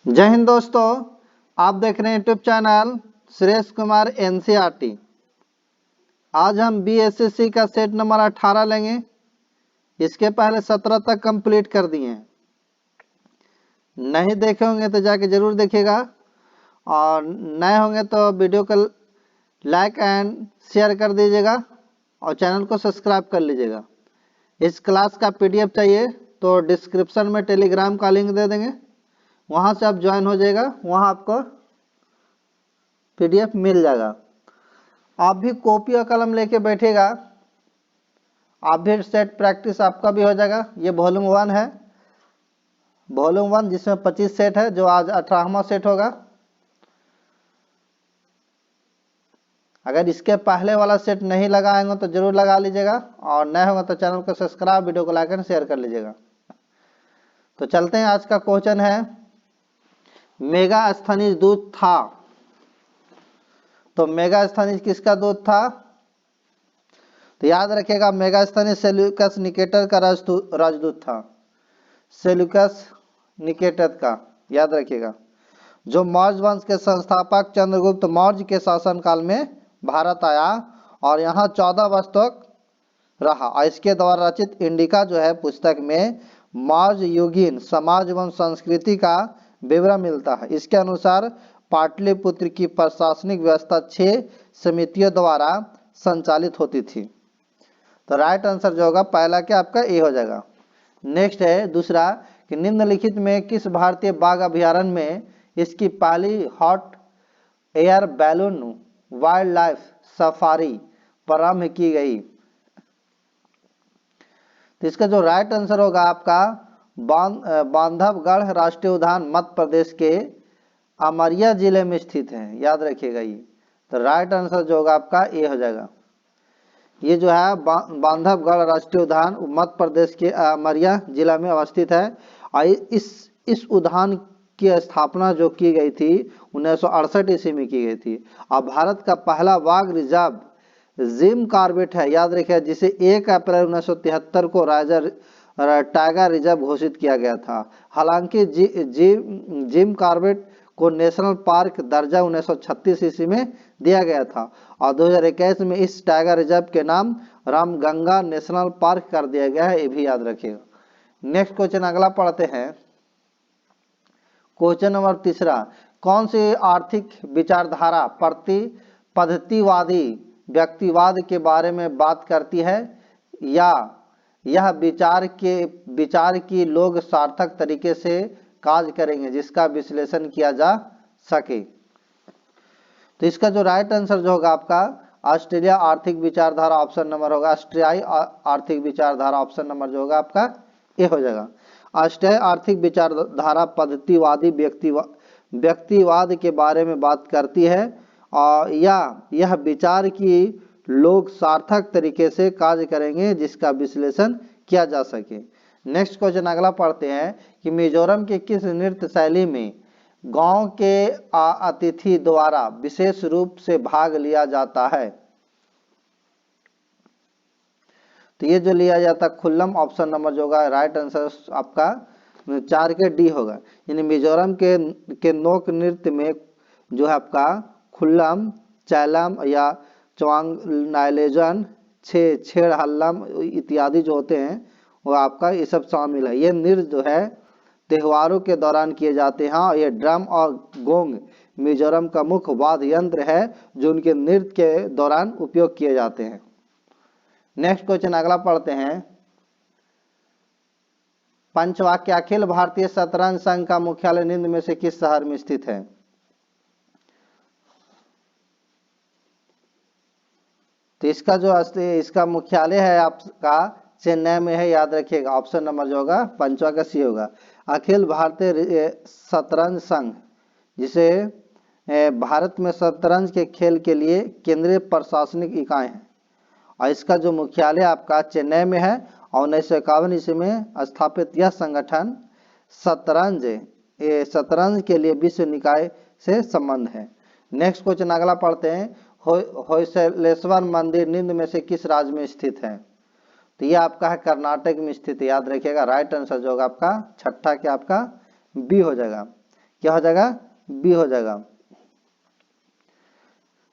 जय हिंद दोस्तों, आप देख रहे हैं YouTube channel Suresh Kumar NCERT. आज हम बीएसएससी का सेट नंबर 18 लेंगे। इसके पहले 17 तक कंप्लीट कर दिए हैं। नहीं देखे होंगे तो जाके जरूर देखिएगा, और नए होंगे तो वीडियो को लाइक एंड शेयर कर दीजिएगा और चैनल को सब्सक्राइब कर लीजिएगा। इस क्लास का पीडीएफ चाहिए तो डिस्क्रिप्शन में टेलीग्राम का लिंक दे देंगे, वहाँ से आप ज्वाइन हो जाएगा, वहाँ आपको पीडीएफ मिल जाएगा। आप भी कॉपी और कलम लेके बैठेगा, आप भी सेट प्रैक्टिस आपका भी हो जाएगा। ये वॉल्यूम 1 है, वॉल्यूम 1 जिसमें 25 सेट है, जो आज 18वां सेट होगा। अगर इसके पहले वाला सेट नहीं लगाएंगे तो जरूर लगा लीजिएगा, और नए होगा तो चैनल को सब्सक्राइब, वीडियो को लाइक एंड शेयर कर लीजिएगा। तो चलते हैं। आज का क्वेश्चन है, मेगास्थनीज दूध था। तो मेगास्थनीज किसका दूध था? तो याद रखिएगा, मेगास्थनीज सेल्यूकस निकेटर का राजदूत था। सेल्यूकस निकेटर का याद रखिएगा, जो मौर्य वंश के संस्थापक चंद्रगुप्त मौर्य के शासनकाल में भारत आया और यहाँ 14 वर्ष तक रहा। और इसके द्वारा रचित इंडिका जो है पुस्तक में मौर्य युगीन समाज एवं संस्कृति का विवरण मिलता है। इसके अनुसार पाटलिपुत्र की प्रशासनिक व्यवस्था 6 समितियों द्वारा संचालित होती थी। तो राइट आंसर जो होगा पहला क्या आपका ए हो जाएगा। नेक्स्ट है दूसरा, कि निम्नलिखित में किस भारतीय बाघ अभयारण्य में इसकी पहली hot air balloon wild life safari प्रारंभ की गई? तो इसका जो राइट आंसर होगा आपका बांधवगढ़ राष्ट्रीय उद्यान मध्य प्रदेश के अमरिया जिले में स्थित है। याद रखिएगा ये। तो राइट आंसर जो होगा आपका ए हो जाएगा। ये जो है बांधवगढ़ राष्ट्रीय उद्यान मध्य प्रदेश के अमरिया जिला में अवस्थित है। और इस उद्यान की स्थापना जो की गई थी 1968 ईस्वी में की गई थी। और भारत का पहला बाघ रिजर्व जिम कॉर्बेट है। याद रखिए, जिसे 1 अप्रैल 1973 को टाइगर रिजर्व घोषित किया गया था। हालांकि जिम कॉर्बेट को नेशनल पार्क दर्जा 1936 ईस्वी में दिया गया था, और 2021 में इस टाइगर रिजर्व के नाम रामगंगा नेशनल पार्क कर दिया गया है। ये भी याद रखिएगा। नेक्स्ट क्वेश्चन अगला पढ़ते हैं। क्वेश्चन नंबर 3, कौन सी आर्थिक विचारधारा पद्धतिवादी व्यक्तिवाद के बारे में बात करती है, या यह विचार की लोग सार्थक तरीके से कार्य करेंगे जिसका विश्लेषण किया जा सके? तो इसका जो राइट आंसर जो होगा आपका ऑस्ट्रेलिया आर्थिक विचारधारा ऑप्शन नंबर होगा। ऑस्ट्रियाई आर्थिक विचारधारा ऑप्शन नंबर जो होगा आपका ए हो जाएगा। ऑस्ट्रियाई आर्थिक विचारधारा पद्धतिवादी व्यक्तिवाद के बारे में बात करती है, और यह विचार की लोग सार्थक तरीके से कार्य करेंगे जिसका विश्लेषण किया जा सके। नेक्स्ट क्वेश्चन अगला पढ़ते हैं, कि मिजोरम के किस नृत्य शैली में गांव के अतिथि द्वारा विशेष रूप से भाग लिया जाता है? तो ये जो लिया जाता है खुल्लम ऑप्शन नंबर जो होगा राइट आंसर आपका 4 के डी होगा। यानी मिजोरम के लोक नृत्य में जो है आपका खुल्लम, चैलम या चवांगनाइलेजन, छेड़ हल्लम इत्यादि जो होते हैं वो आपका ये सब शामिल है। ये नृत्य जो है त्योहारों के दौरान किए जाते हैं, और ये ड्रम और गोंग मिजोरम का मुख्य वाद्य यंत्र है जो उनके नृत्य के दौरान उपयोग किए जाते हैं। नेक्स्ट क्वेश्चन अगला पढ़ते हैं। पंचवाक्य अखिल भारतीय शतरंज संघ का मुख्यालय निम्न में से किस शहर में स्थित है? तो इसका मुख्यालय है आपका चेन्नई में है। याद रखिएगा, ऑप्शन नंबर जो होगा पंचवा का सी होगा। अखिल भारतीय शतरंज संघ, जिसे भारत में शतरंज के खेल के लिए केंद्रीय प्रशासनिक इकाई है, और इसका जो मुख्यालय आपका चेन्नई में है। और 1951 ईस्वी में स्थापित यह संगठन शतरंज के लिए विश्व निकाय से संबंध है। नेक्स्ट क्वेश्चन अगला पढ़ते हैं। होयसलेश्वर मंदिर निम्न में से किस राज्य में स्थित है? तो ये आपका है कर्नाटक में स्थित है। याद रखिएगा, राइट आंसर जो होगा आपका छठा क्या आपका बी हो जाएगा। क्या हो जाएगा, बी हो जाएगा।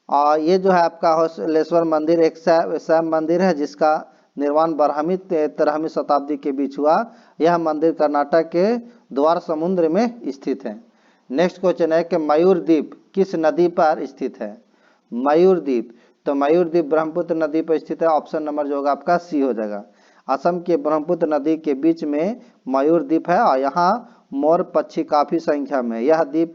और ये जो है आपका हौसलेश्वर मंदिर एक शैव मंदिर है जिसका निर्माण 12वीं 13वीं शताब्दी के बीच हुआ। यह मंदिर कर्नाटक के द्वार समुद्र में स्थित है। नेक्स्ट क्वेश्चन है कि मयूर द्वीप किस नदी पर स्थित है। मयूर द्वीप, तो मयूर द्वीप ब्रह्मपुत्र नदी पर स्थित है। ऑप्शन नंबर जो होगा आपका सी हो जाएगा। असम के ब्रह्मपुत्र नदी के बीच में मयूर द्वीप है और यहाँ मोर पक्षी काफी संख्या में। यह द्वीप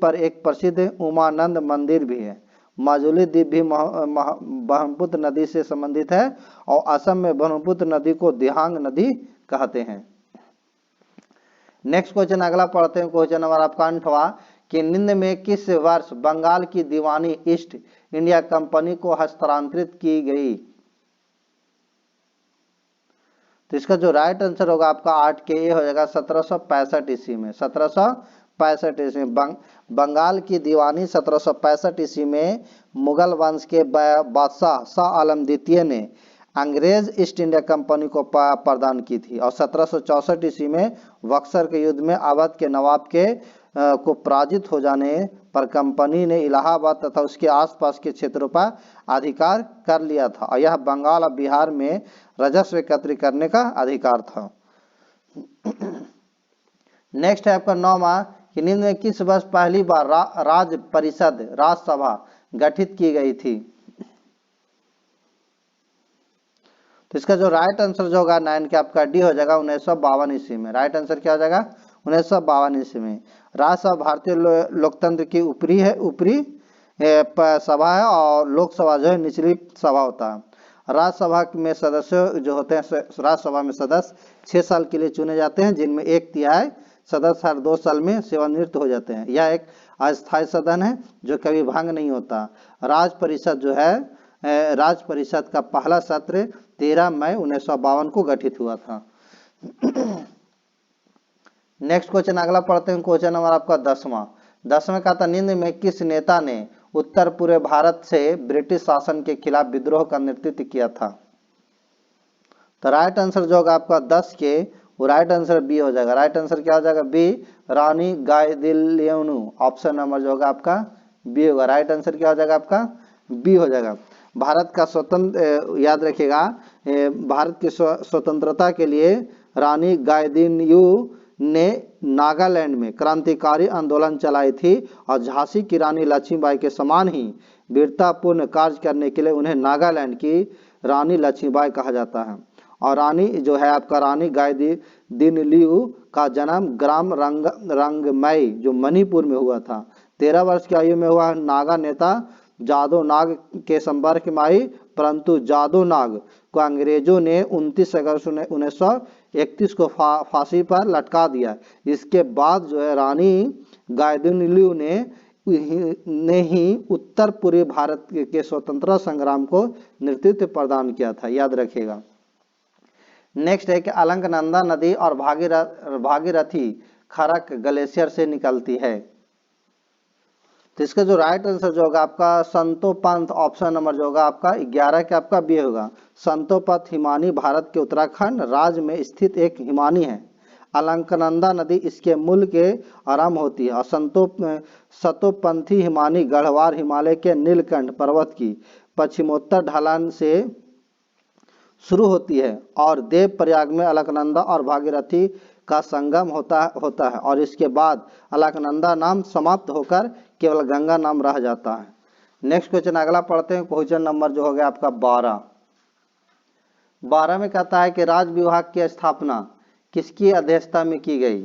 पर एक प्रसिद्ध उमानंद मंदिर भी है। माजुली द्वीप भी ब्रह्मपुत्र नदी से संबंधित है और असम में ब्रह्मपुत्र नदी को दिहांग नदी कहते हैं। नेक्स्ट क्वेश्चन अगला पढ़ते हैं। क्वेश्चन नंबर आपका 8वां कि निम्न में किस वर्ष बंगाल की दीवानी ईस्ट इंडिया कंपनी को हस्तांतरित की गई। तो इसका जो राइट आंसर होगा आपका 8 के ए हो जाएगा 1765 ईस्वी में। 1765 ईस्वी में बंगाल की दीवानी 1765 ईस्वी में मुगल वंश के बादशाह शाह आलम द्वितीय ने अंग्रेज ईस्ट इंडिया कंपनी को प्रदान की थी और 1764 ईस्वी में बक्सर के युद्ध में अवध के नवाब के को पराजित हो जाने पर कंपनी ने इलाहाबाद तथा उसके आसपास के क्षेत्रों पर अधिकार कर लिया था और यह बंगाल और बिहार में राजस्व एकत्र करने का अधिकार था। नेक्स्ट है आपका 9वां कि निम्न में किस वर्ष पहली बार राज्य परिषद राज्यसभा गठित की गई थी। तो इसका जो राइट आंसर जो होगा 9 के आपका डी हो जाएगा 1952 ईस्वी में। राइट आंसर क्या हो जाएगा 1952 ईस्वी में। राज्यसभा भारतीय लोकतंत्र की ऊपरी सभा है और लोकसभा जो है निचली सभा होता है। राज्यसभा में सदस्य जो होते हैं राज्यसभा में सदस्य 6 साल के लिए चुने जाते हैं जिनमें 1/3 सदस्य हर 2 साल में सेवानिवृत्त हो जाते हैं। यह एक अस्थायी सदन है जो कभी भंग नहीं होता। राज्य परिषद जो है राज्य परिषद का पहला सत्र 13 मई 1952 को गठित हुआ था। नेक्स्ट क्वेश्चन अगला पढ़ते हैं। क्वेश्चन नंबर आपका 10वां का था निम्न में किस नेता ने उत्तर पूर्व भारत से ब्रिटिश शासन के खिलाफ विद्रोह का नेतृत्व किया था। तो राइट आंसर जो होगा आपका 10 के वो राइट आंसर बी हो जाएगा। राइट आंसर क्या हो जाएगा बी रानी गाइदिलियनु। ऑप्शन नंबर जो होगा आपका बी होगा। राइट आंसर क्या हो जाएगा आपका बी हो जाएगा। भारत का स्वतंत्र याद रखिएगा भारत की स्वतंत्रता के लिए रानी गाइदिलियनु ने नागालैंड में क्रांतिकारी आंदोलन चलाई थी और झांसी की रानी लक्ष्मीबाई के समान ही वीरतापूर्ण कार्य करने के लिए उन्हें नागालैंड की रानी लक्ष्मीबाई कहा जाता है। और रानी जो है आपका रानी गाइदिलियनु का जन्म ग्राम रंगमई जो मणिपुर में हुआ था। 13 वर्ष की आयु में हुआ नागा नेता जादो नाग के संपर्क में आई परंतु जादो नाग को अंग्रेजों ने 29 अगस्त 1931 को फांसी पर लटका दिया। इसके बाद जो है रानी गाइदिलियनु ने ही उत्तर पूर्वी भारत के स्वतंत्रता संग्राम को नेतृत्व प्रदान किया था। याद रखिएगा। नेक्स्ट है कि अलकनंदा नदी और भागीरथी खरक ग्लेशियर से निकलती है। तो इसका जो राइट आंसर जो होगा आपका संतोपंथ। ऑप्शन नंबर जो होगा आपका 11 के आपका बी होगा। संतोपंथ हिमानी भारत के उत्तराखंड राज्य में स्थित एक हिमानी है। अलकनंदा नदी इसके मूल के आरंभ होती है और सतोपंथी हिमानी गढ़वाल हिमालय के नीलकंठ पर्वत की पश्चिमोत्तर ढलान से शुरू होती है और देव प्रयाग में अलकनंदा और भागीरथी का संगम होता है और इसके बाद अलकनंदा नाम समाप्त होकर केवल गंगा नाम रह जाता है। नेक्स्ट क्वेश्चन अगला पढ़ते हैं। क्वेश्चन नंबर जो हो गया आपका 12 में कहता है कि राज्य विभाग की स्थापना किसकी अध्यक्षता में की गई।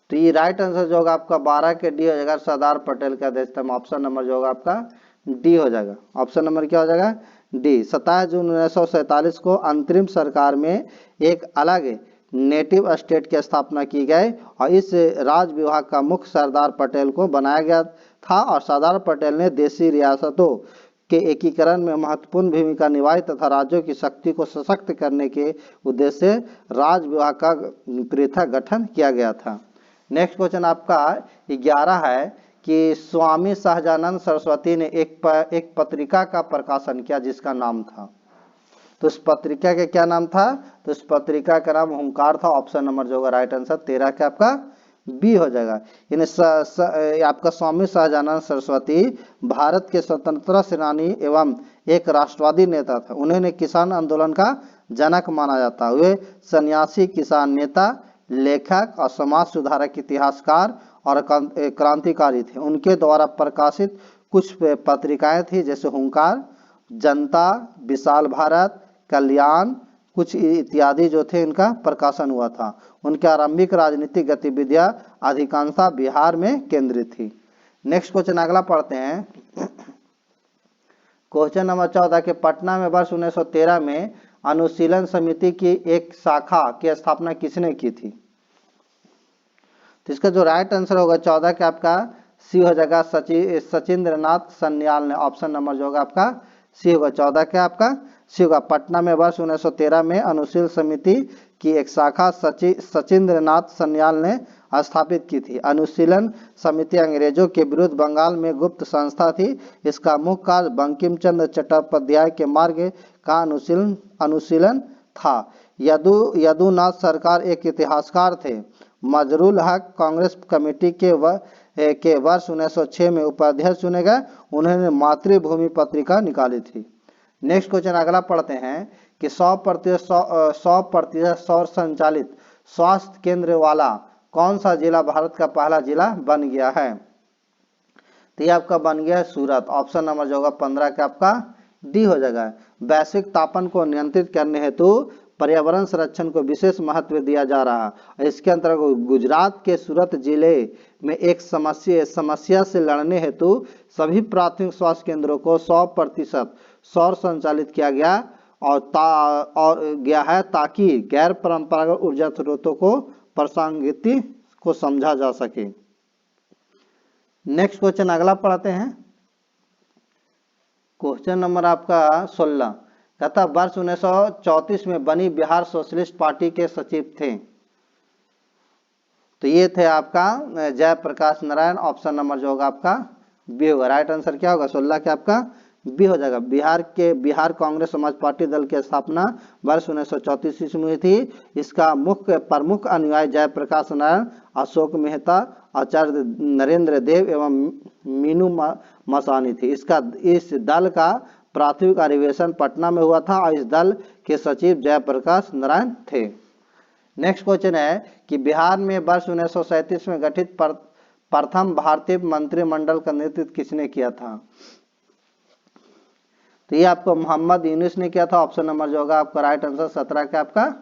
तो ये राइट आंसर जो होगा आपका 12 के डी हो जाएगा सरदार पटेल की अध्यक्षता में। ऑप्शन नंबर जो होगा आपका डी हो जाएगा। ऑप्शन नंबर क्या हो जाएगा डी। 27 जून 1947 को अंतरिम सरकार में एक अलग नेटिव स्टेट की स्थापना की गई और इस राज्य विभाग का मुख्य सरदार पटेल को बनाया गया था और सरदार पटेल ने देशी रियासतों के एकीकरण में महत्वपूर्ण भूमिका निभाई तथा राज्यों की शक्ति को सशक्त करने के उद्देश्य से राज्य विभाग का पृथक गठन किया गया था। नेक्स्ट क्वेश्चन आपका 11 है कि स्वामी सहजानंद सरस्वती ने एक पत्रिका का प्रकाशन किया जिसका नाम था। तो तो उस पत्रिका का क्या नाम था? तो उस पत्रिका का नाम हुंकार था। ऑप्शन नंबर जो होगा राइट आंसर 13 का आपका बी हो जाएगा। यानी आपका स्वामी सहजानंद सरस्वती भारत के स्वतंत्रता सेनानी एवं एक राष्ट्रवादी नेता था। उन्हें किसान आंदोलन का जनक माना जाता है। वे सन्यासी, किसान नेता, लेखक और समाज सुधारक, इतिहासकार और क्रांतिकारी थे। उनके द्वारा प्रकाशित कुछ पत्रिकाएं थी जैसे हुंकार, जनता, विशाल भारत, कल्याण, कुछ इत्यादि जो थे इनका प्रकाशन हुआ था। उनकी आरंभिक राजनीतिक गतिविधियां अधिकांशतः बिहार में केंद्रित थी। नेक्स्ट क्वेश्चन अगला पढ़ते हैं। क्वेश्चन नंबर 14 के पटना में वर्ष 1913 में अनुशीलन समिति की एक शाखा की स्थापना किसने की थी? तो इसका जो राइट आंसर होगा 14 का आपका सी हो जाएगा, सचिंद्र नाथ सन्याल ने। ऑप्शन नंबर जो होगा आपका सी होगा। 14 का आपका सी होगा। पटना में वर्ष 1913 में अनुशीलन समिति की एक शाखा सचिंद्र नाथ सन्याल ने स्थापित की थी। अनुशीलन समिति अंग्रेजों के विरुद्ध बंगाल में गुप्त संस्था थी। इसका मुख्य कार्य बंकिम चंद्र चट्टोपाध्याय के मार्ग का अनुशीलन था। यदुनाथ सरकार एक इतिहासकार थे। मजरुल हक कांग्रेस कमेटी के वर्ष 1906 में उपाध्यक्ष चुने गए। उन्होंने मातृभूमि पत्रिका निकाली थी। नेक्स्ट क्वेश्चन अगला पढ़ते हैं कि 100% सौर संचालित स्वास्थ्य केंद्र वाला कौन सा जिला भारत का पहला जिला बन गया है? तो ये आपका बन गया है सूरत। ऑप्शन नंबर जो होगा 15 का आपका डी हो जाएगा। वैश्विक तापन को नियंत्रित करने हेतु पर्यावरण संरक्षण को विशेष महत्व दिया जा रहा है। इसके अंतर्गत गुजरात के सूरत जिले में एक समस्या से लड़ने हेतु सभी प्राथमिक स्वास्थ्य केंद्रों को 100% सौर संचालित किया गया और गया है ताकि गैर परंपरागत ऊर्जा स्रोतों को प्रासंगिकता को समझा जा सके। नेक्स्ट क्वेश्चन अगला पढ़ते हैं। क्वेश्चन नंबर आपका 16 कहता वर्ष 1934 में बनी बिहार सोशलिस्ट पार्टी के सचिव थे। तो ये थे आपका जयप्रकाश नारायण। ऑप्शन नंबर जो होगा आपका बी होगा। राइट आंसर क्या होगा? 16 के आपका बी हो जाएगा। बिहार कांग्रेस समाज पार्टी दल की स्थापना वर्ष 1934 ईस्वी में हुई थी। इसका मुख्य प्रमुख अनुयायी जयप्रकाश नारायण, अशोक मेहता, आचार्य नरेंद्र देव एवं मीनू मसानी थी। इस दल का प्राथमिक अधिवेशन पटना में हुआ था और इस दल के सचिव जयप्रकाश नारायण थे। नेक्स्ट क्वेश्चन है कि बिहार में वर्ष 1937 में गठित प्रथम भारतीय मंत्रिमंडल का नेतृत्व किसने किया था? तो ये आपको मोहम्मद यूनुस ने किया था। ऑप्शन नंबर जो होगा आपका राइट आंसर 17 का आपका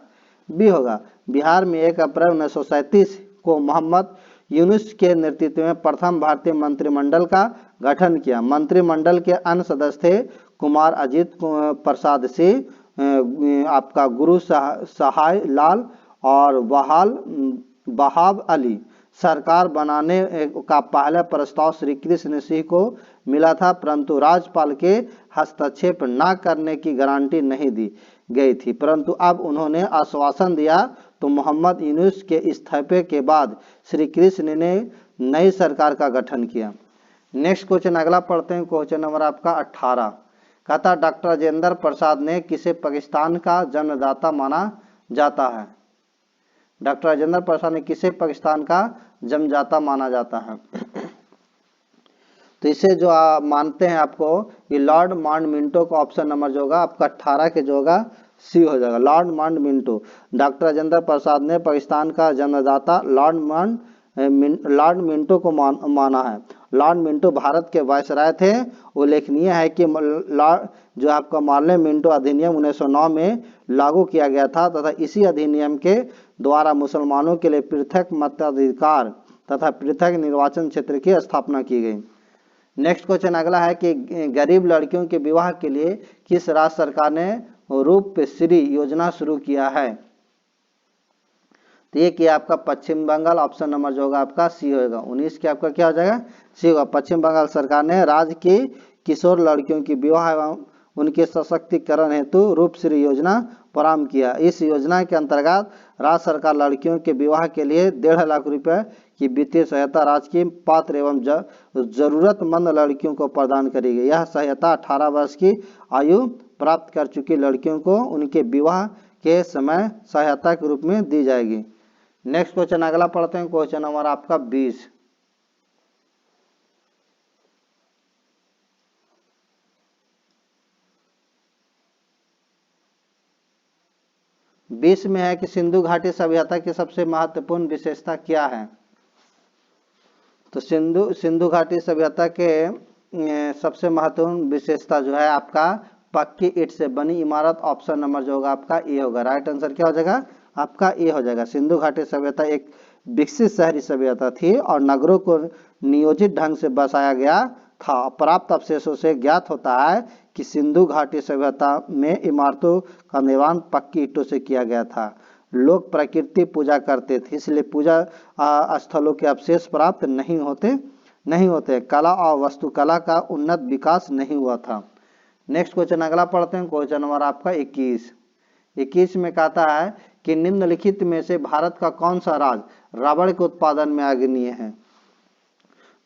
बी होगा। बिहार में 1 अप्रैल 1937 को मोहम्मद यूनुस के नेतृत्व में प्रथम भारतीय मंत्रिमंडल का गठन किया। मंत्रिमंडल के अन्य सदस्य थे कुमार अजीत प्रसाद सिंह, आपका गुरु सहाय लाल और वहाब अली। सरकार बनाने का पहला प्रस्ताव श्री कृष्ण सिंह को मिला था, परंतु राज्यपाल के हस्तक्षेप न करने की गारंटी नहीं दी गई थी। परंतु अब उन्होंने आश्वासन दिया तो मोहम्मद यूनुस के इस्तीफे के बाद श्री कृष्ण ने नई सरकार का गठन किया। नेक्स्ट क्वेश्चन अगला पढ़ते हैं। क्वेश्चन नंबर आपका 18 कहता डॉक्टर राजेंद्र प्रसाद ने किसे पाकिस्तान का जन्मदाता माना जाता है? डॉक्टर राजेंद्र प्रसाद ने किसे पाकिस्तान का जन्मदाता माना जाता है? तो इसे जो मानते हैं आपको ये लॉर्ड माउंटबेटन का ऑप्शन नंबर जो होगा आपका 18 के जो होगा सी हो जाएगा। Lord Mountbatten. Doctor Rajendra Prasad ने पाकिस्तान का जन्मदाता लॉर्ड माउंटबेटन को माना है। लॉर्ड माउंटबेटन भारत के वायसराय थे। उल्लेखनीय है कि जो आपका मार्लेमेंटो अधिनियम 1909 में लागू किया गया था तथा इसी अधिनियम के द्वारा मुसलमानों के लिए पृथक मताधिकार तथा पृथक निर्वाचन क्षेत्र की स्थापना की गई। नेक्स्ट क्वेश्चन अगला है कि गरीब लड़कियों के विवाह के लिए किस राज्य सरकार ने रूपश्री योजना शुरू किया है? तो ये किया आपका पश्चिम बंगाल। ऑप्शन नंबर जो होगा आपका सी होगा। 19 के आपका क्या हो जाएगा? सी होगा। पश्चिम बंगाल सरकार ने राज्य की किशोर लड़कियों की विवाह एवं उनके सशक्तिकरण हेतु रूपश्री योजना प्रारंभ किया। इस योजना के अंतर्गत राज्य सरकार लड़कियों के विवाह के लिए 1.5 लाख रुपए की वित्तीय सहायता राज्य की पात्र एवं जरूरतमंद लड़कियों को प्रदान करेगी। यह सहायता 18 वर्ष की आयु प्राप्त कर चुकी लड़कियों को उनके विवाह के समय सहायता के रूप में दी जाएगी। नेक्स्ट क्वेश्चन अगला पढ़ते हैं, क्वेश्चन नंबर आपका 20। में है कि सिंधु घाटी सभ्यता की सबसे महत्वपूर्ण विशेषता क्या है। तो सिंधु घाटी सभ्यता के सबसे महत्वपूर्ण विशेषता जो है आपका पक्की ईंट से बनी इमारत। ऑप्शन नंबर जो होगा आपका ए होगा। राइट आंसर क्या हो जाएगा आपका ए हो जाएगा। सिंधु घाटी सभ्यता एक विकसित शहरी सभ्यता थी और नगरों को नियोजित ढंग से बसाया गया था। प्राप्त अवशेषों से ज्ञात होता है कि सिंधु घाटी सभ्यता में इमारतों का निर्माण पक्की ईंटों से किया गया था। लोग प्रकृति पूजा करते थे, इसलिए पूजा स्थलों के अवशेष प्राप्त नहीं होते। कला और वास्तुकला का उन्नत विकास नहीं हुआ था। नेक्स्ट क्वेश्चन अगला पढ़ते हैं, क्वेश्चन नंबर आपका 21 में कहता है कि निम्नलिखित में से भारत का कौन सा राज्य रबड़ के उत्पादन में अग्रणीय है।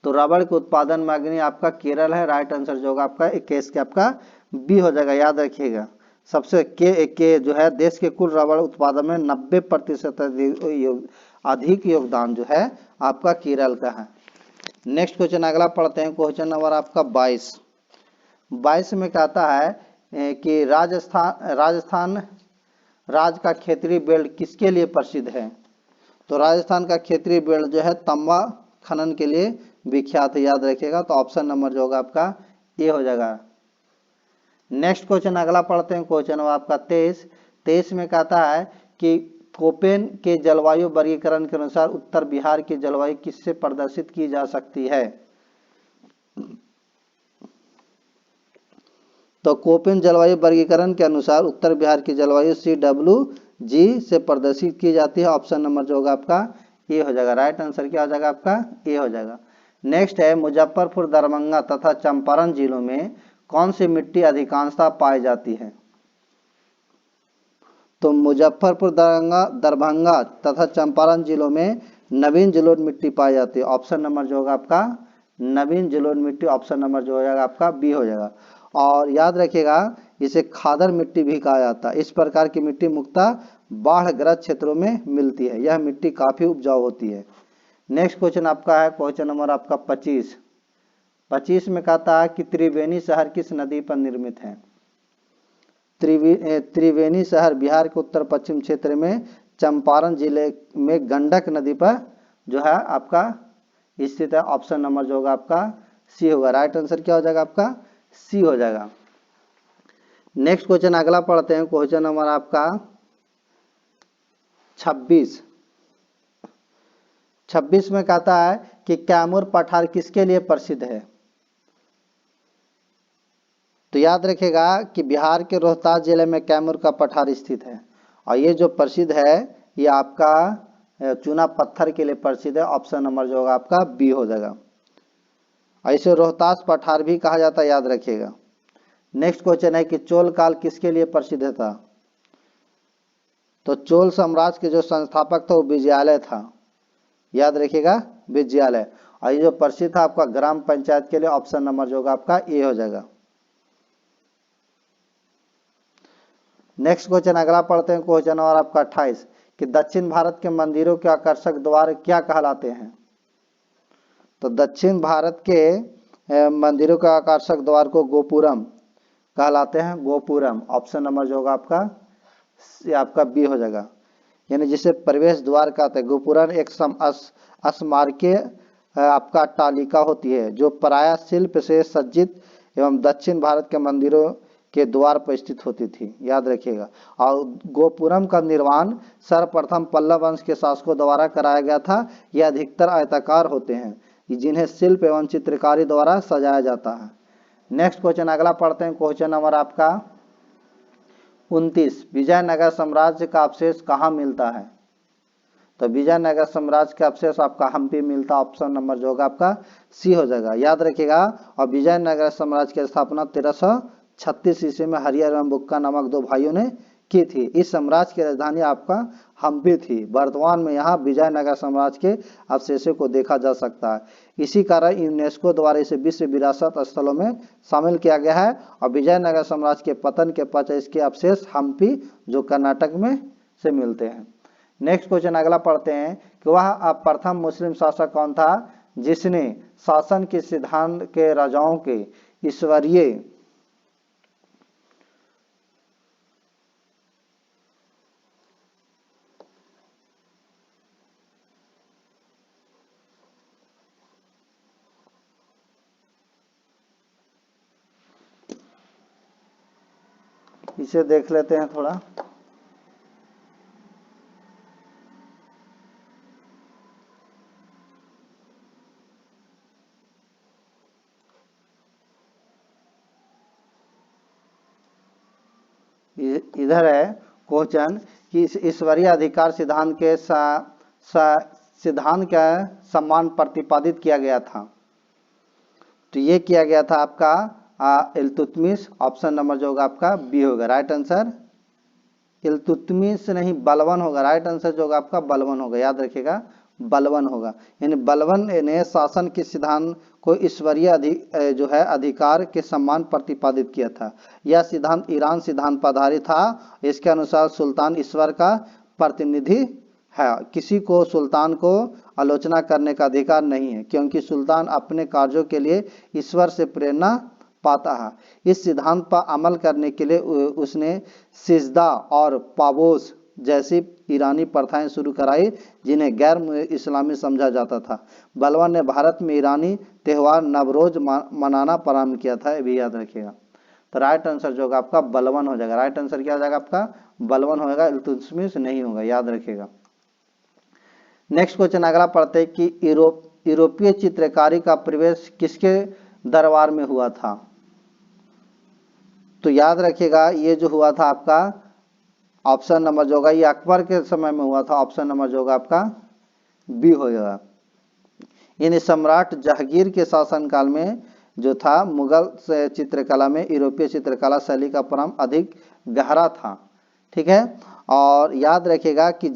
तो रबड़ के उत्पादन में अग्रणी आपका केरल है। राइट आंसर जो होगा आपका 21 के आपका बी हो जाएगा। याद रखिएगा सबसे के जो है देश के कुल रबड़ उत्पादन में 90% अधिक योगदान जो है आपका केरल का है। नेक्स्ट क्वेश्चन अगला पढ़ते हैं, क्वेश्चन नंबर आपका 22 में कहता है कि राजस्थान राज्य का क्षेत्रीय बेल्ट किसके लिए प्रसिद्ध है। तो राजस्थान का क्षेत्रीय बेल्ट जो है तांबा खनन के लिए विख्यात है। याद रखिएगा। तो ऑप्शन नंबर जो होगा आपका ए हो जाएगा। नेक्स्ट क्वेश्चन अगला पढ़ते हैं, क्वेश्चन नंबर आपका 23 में कहता है कि कोपेन के जलवायु वर्गीकरण के अनुसार उत्तर बिहार की जलवायु किससे प्रदर्शित की जा सकती है। तो कोपेन जलवायु वर्गीकरण के अनुसार उत्तर बिहार की जलवायु CWG से प्रदर्शित की जाती है। ऑप्शन नंबर जो होगा आपका ए हो जाएगा। राइट आंसर क्या हो जाएगा आपका ए हो जाएगा। नेक्स्ट है मुजफ्फरपुर, दरभंगा तथा चंपारण जिलों में कौन सी मिट्टी अधिकांशतः पाई जाती है। तो मुजफ्फरपुर, दरभंगा तथा चंपारण जिलों में नवीन जलोढ़ मिट्टी पाई जाती है। ऑप्शन नंबर जो होगा आपका नवीन जलोढ़ मिट्टी, ऑप्शन नंबर जो हो जाएगा आपका बी हो जाएगा। और याद रखिएगा इसे खादर मिट्टी भी कहा जाता है। इस प्रकार की मिट्टी मुख्यतः बाढ़ग्रस्त क्षेत्रों में मिलती है। यह मिट्टी काफी उपजाऊ होती है। नेक्स्ट क्वेश्चन आपका है, क्वेश्चन नंबर आपका 25 में कहता है कि त्रिवेणी शहर किस नदी पर निर्मित है। त्रिवेणी शहर बिहार के उत्तर पश्चिम क्षेत्र में चंपारण जिले में गंडक नदी पर जो है आपका स्थित है। ऑप्शन नंबर जो होगा आपका सी होगा। राइट आंसर क्या हो जाएगा आपका सी हो जाएगा। नेक्स्ट क्वेश्चन अगला पढ़ते हैं, क्वेश्चन नंबर आपका 26 में कहता है कि कैमूर पठार किसके लिए प्रसिद्ध है। तो याद रखिएगा कि बिहार के रोहतास जिले में कैमूर का पठार स्थित है और ये जो प्रसिद्ध है ये आपका चूना पत्थर के लिए प्रसिद्ध है। ऑप्शन नंबर जो होगा आपका बी हो जाएगा। ऐसे रोहतास पठार भी कहा जाता है। याद रखिएगा। नेक्स्ट क्वेश्चन है कि चोल काल किसके लिए प्रसिद्ध था। तो चोल साम्राज्य के जो संस्थापक था वो विजयालय था। याद रखिएगा विजयालय। और ये जो प्रसिद्ध था आपका ग्राम पंचायत के लिए। ऑप्शन नंबर जो होगा आपका ए हो जाएगा। नेक्स्ट क्वेश्चन अगला पढ़ते हैं, क्वेश्चन नंबर आपका 28 कि दक्षिण भारत के मंदिरों के आकर्षक द्वार क्या कहलाते हैं। तो दक्षिण भारत के मंदिरों के आकर्षक द्वार को गोपुरम कहलाते हैं। गोपुरम ऑप्शन नंबर जो होगा आपका बी हो जाएगा। यानी जिसे प्रवेश द्वार कहते हैं। गोपुरम एक स्मारकीय आपका तालिका होती है जो प्रायः शिल्प से सज्जित एवं दक्षिण भारत के मंदिरों के द्वार पर स्थित होती थी। याद रखिएगा। और गोपुरम का निर्माण सर्वप्रथम पल्लव वंश के शासकों द्वारा कराया गया था। यह अधिकतर आयताकार होते हैं जिन्हें शिल्प एवं चित्रकारी द्वारा सजाया जाता है। नेक्स्ट क्वेश्चन अगला पढ़ते हैं, क्वेश्चन नंबर आपका 29 विजयनगर साम्राज्य का अवशेष कहाँ मिलता है। तो विजयनगर साम्राज्य का अवशेष आपका हम्पी मिलता है। ऑप्शन नंबर जो होगा आपका सी हो जाएगा। याद रखिएगा। और विजयनगर साम्राज्य की स्थापना 1336 ईस्वी में हरिहर एवं बुक्का नामक दो भाइयों ने की थी। इस साम्राज्य की राजधानी आपका हम्पी थी। वर्तमान में यहाँ विजयनगर साम्राज्य के अवशेषों को देखा जा सकता है। इसी कारण यूनेस्को द्वारा इसे विश्व विरासत स्थलों में शामिल किया गया है। और विजयनगर साम्राज्य के पतन के पश्चात इसके अवशेष हम्पी जो कर्नाटक में से मिलते हैं। नेक्स्ट क्वेश्चन अगला पढ़ते हैं कि वह प्रथम मुस्लिम शासक कौन था जिसने शासन के सिद्धांत के राजाओं के ईश्वरीय इसे देख लेते हैं थोड़ा। इधर है क्वेश्चन कि ईश्वरीय अधिकार सिद्धांत के सिद्धांत का सम्मान प्रतिपादित किया गया था। तो ये किया गया था आपका इल्तुतमिश। ऑप्शन नंबर जो होगा आपका बी होगा राइट आंसर। इल्तुतमिश नहीं बलवन होगा राइट आंसर जो होगा आपका बलवन होगा, याद रखिएगा बलवन होगा। यानी बलवन ने शासन के सिद्धांत को ईश्वरीय जो है अधिकार के सम्मान प्रतिपादित किया था। यह सिद्धांत ईरान सिद्धांत पर आधारित था। इसके अनुसार सुल्तान ईश्वर का प्रतिनिधि है। किसी को सुल्तान को आलोचना करने का अधिकार नहीं है क्योंकि सुल्तान अपने कार्यों के लिए ईश्वर से प्रेरणा पाता है। इस सिद्धांत पर अमल करने के लिए उसने सिजदा और पाबोस जैसी ईरानी प्रथाएं शुरू कराई जिन्हें गैर इस्लामी समझा जाता था। बलवन ने भारत में ईरानी त्यौहार नवरोज मनाना प्रारंभ किया था, ये भी याद रखिएगा। तो राइट आंसर जो होगा आपका बलवन हो जाएगा। राइट आंसर क्या हो जाएगा आपका बलवन होगा, इल्तुतमिश नहीं होगा, याद रखिएगा। नेक्स्ट क्वेश्चन अगला पढ़ते हैं कि यूरोपीय चित्रकारी का प्रवेश किसके दरबार में हुआ था। तो याद रखिएगा ये जो हुआ था आपका ऑप्शन नंबर जो होगा ये अकबर के समय में हुआ था। ऑप्शन नंबर जो होगा आपका बी होगा। यानी सम्राट जहांगीर के शासनकाल में जो था मुगल चित्रकला में यूरोपीय चित्रकला शैली का प्रारंभ अधिक गहरा था। ठीक है, और याद रखिएगा कि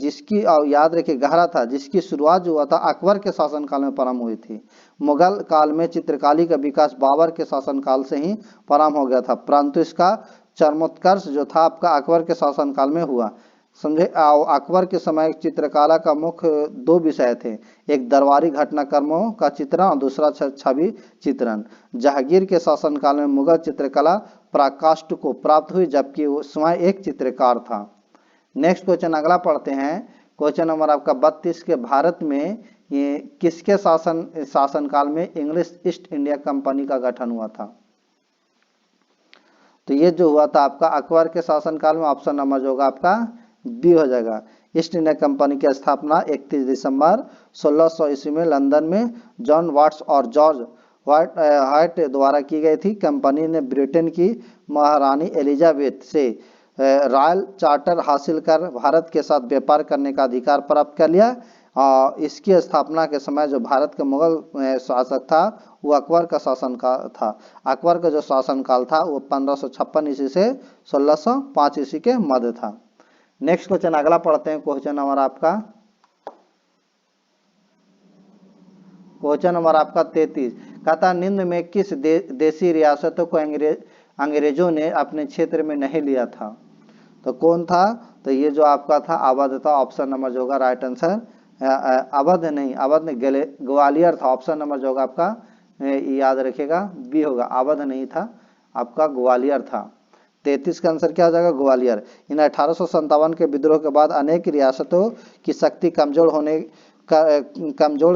गहरा था जिसकी शुरुआत जो हुआ था अकबर के शासनकाल में प्रारंभ हुई थी। मुगल काल में चित्रकारी का विकास बाबर के शासनकाल से ही प्रारंभ हो गया था, परंतु इसका चरमोत्कर्ष जो था आपका अकबर के शासनकाल में हुआ। समझे, अकबर के समय चित्रकला का मुख्य दो विषय थे, एक दरबारी घटनाक्रमों का चित्रण और दूसरा छवि चित्रण। जहांगीर के शासनकाल में मुगल चित्रकला पराकाष्ठ को प्राप्त हुई जबकि वो स्वयं एक चित्रकार था। नेक्स्ट क्वेश्चन अगला पढ़ते हैं। क्वेश्चन नंबर आपका 32 के भारत में ये किसके शासनकाल में इंग्लिश ईस्ट इंडिया कंपनी का गठन हुआ था। तो ये जो हुआ था आपका अकबर के शासनकाल में। ऑप्शन नंबर जो होगा आपका बी हो जाएगा। ईस्ट इंडिया कंपनी की स्थापना 31 दिसंबर 1600 ईस्वी में लंदन में जॉन वाट्स और जॉर्ज व्हाइट द्वारा की गई थी। कंपनी ने ब्रिटेन की महारानी एलिजाबेथ से रॉयल चार्टर हासिल कर भारत के साथ व्यापार करने का अधिकार प्राप्त कर लिया। इसकी स्थापना के समय जो भारत का मुगल शासक था वो अकबर का शासनकाल था। अकबर का जो शासनकाल था वो 1556 ईस्वी से 1605 ईस्वी के मध्य था। नेक्स्ट क्वेश्चन अगला पढ़ते हैं। क्वेश्चन नंबर आपका 33 कहता निम्न में किस देशी रियासतों को अंग्रेजों ने अपने क्षेत्र में नहीं लिया था। तो कौन था, तो ये जो आपका था अवध था। ऑप्शन नंबर जो होगा राइट आंसर अवध ने ग्वालियर था। ऑप्शन नंबर जो होगा आपका याद रखिएगा बी होगा, अवध नहीं था आपका ग्वालियर था। 33 का आंसर क्या हो जाएगा ग्वालियर। इन 1857 के विद्रोह के बाद अनेक रियासतों की शक्ति कमजोर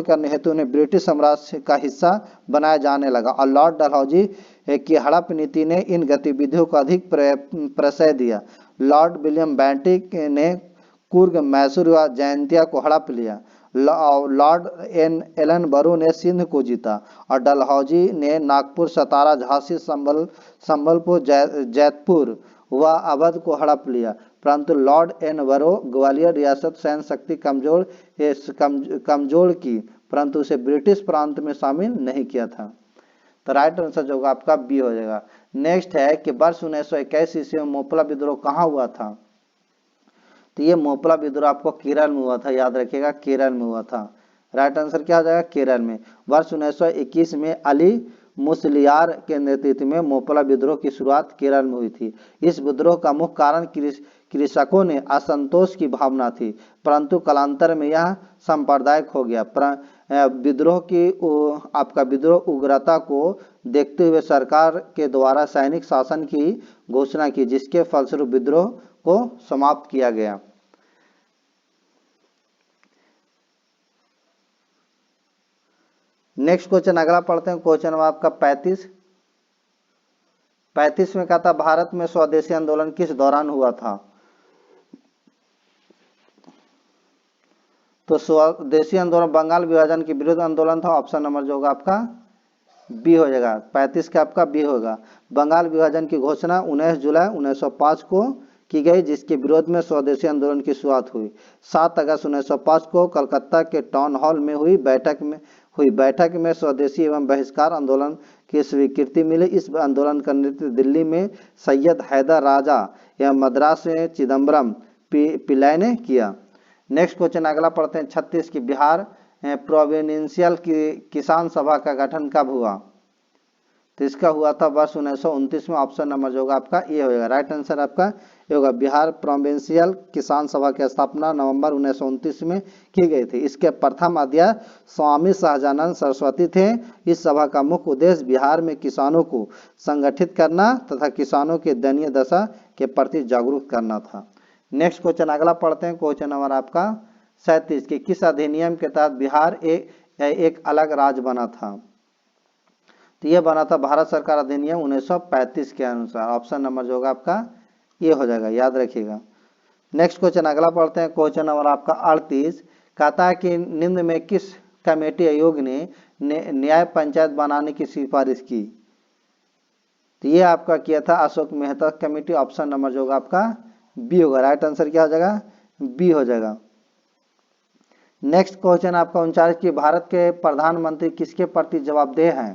करने हेतु उन्हें ब्रिटिश साम्राज्य का हिस्सा बनाया जाने लगा और लॉर्ड डलहौजी की हड़प नीति ने इन गतिविधियों को अधिक प्रश्रय दिया। लॉर्ड विलियम बेंटिक ने कुर्ग, मैसूर व जैंतिया को हड़प लिया। लॉर्ड एलन बरू ने सिंध को जीता और डलहौजी ने नागपुर, सतारा, झांसी, संबलपुर, जैतपुर व अवध को हड़प लिया। परंतु लॉर्ड एन बरो ग्वालियर रियासत सैन्य शक्ति कमजोर की, परंतु उसे ब्रिटिश प्रांत में शामिल नहीं किया था। तो राइट आंसर जो होगा आपका बी हो जाएगा। नेक्स्ट है कि वर्ष 1921 ईस्वी में मोपला विद्रोह कहाँ हुआ था। तो ये मोपला विद्रोह आपको केरल में हुआ था, याद रखिएगा केरल में हुआ था। राइट आंसर क्या हो जाएगा, केरल में। वर्ष 1921 में अली मुसलियार के नेतृत्व में मोपला विद्रोह की शुरुआत केरल में हुई थी। इस विद्रोह का मुख्य कारण कृषकों ने असंतोष की भावना थी, परंतु कालांतर में यह सांप्रदायिक हो गया। विद्रोह की आपका विद्रोह उग्रता को देखते हुए सरकार के द्वारा सैनिक शासन की घोषणा की, जिसके फलस्वरूप विद्रोह को समाप्त किया गया। नेक्स्ट क्वेश्चन अगला पढ़ते हैं, क्वेश्चन नंबर आपका 35 में कहता भारत में स्वदेशी आंदोलन किस दौरान हुआ था। तो स्वदेशी आंदोलन बंगाल विभाजन के विरुद्ध आंदोलन था। ऑप्शन नंबर जो होगा आपका बी हो जाएगा, 35 का आपका बी होगा। बंगाल विभाजन की घोषणा 19 जुलाई 1905 को की गई, जिसके विरोध में स्वदेशी आंदोलन की शुरुआत हुई। 7 अगस्त 1905 को कलकत्ता के टाउन हॉल में हुई बैठक में स्वदेशी एवं बहिष्कार आंदोलन की स्वीकृति मिली। इस आंदोलन का नेतृत्व दिल्ली में सैयद हैदर राजा एवं मद्रास में चिदम्बरम पिल्लाई ने किया। नेक्स्ट क्वेश्चन अगला पढ़ते हैं, 36 की बिहार प्रोविंशियल किसान सभा का गठन कब हुआ। तो इसका हुआ था वर्ष 1929 में। ऑप्शन नंबर जो होगा आपका ए हो जाएगा। राइट आंसर आपका ये होगा। बिहार प्रोविंशियल किसान सभा की स्थापना नवंबर 1929 में की गई थी। इसके प्रथम अध्यक्ष स्वामी सहजानंद सरस्वती थे। इस सभा का मुख्य उद्देश्य बिहार में किसानों को संगठित करना तथा किसानों की दयनीय दशा के प्रति जागरूक करना था। नेक्स्ट क्वेश्चन अगला पढ़ते हैं, क्वेश्चन नंबर आपका 37 के किस अधिनियम के तहत बिहार एक अलग राज्य बना था। तो यह बना था भारत सरकार अधिनियम 1935 के अनुसार। ऑप्शन नंबर जो होगा आपका ये हो जाएगा, याद रखिएगा। नेक्स्ट क्वेश्चन अगला पढ़ते हैं, क्वेश्चन नंबर आपका 38 कहता है कि निम्न में किस कमेटी आयोग ने न्याय पंचायत बनाने की सिफारिश की। तो ये आपका किया था Ashok Mehta committee. Option number जो होगा आपका बी होगा। राइट आंसर क्या हो जाएगा, बी हो जाएगा। नेक्स्ट क्वेश्चन आपका 39 की भारत के प्रधानमंत्री किसके प्रति जवाबदेह हैं।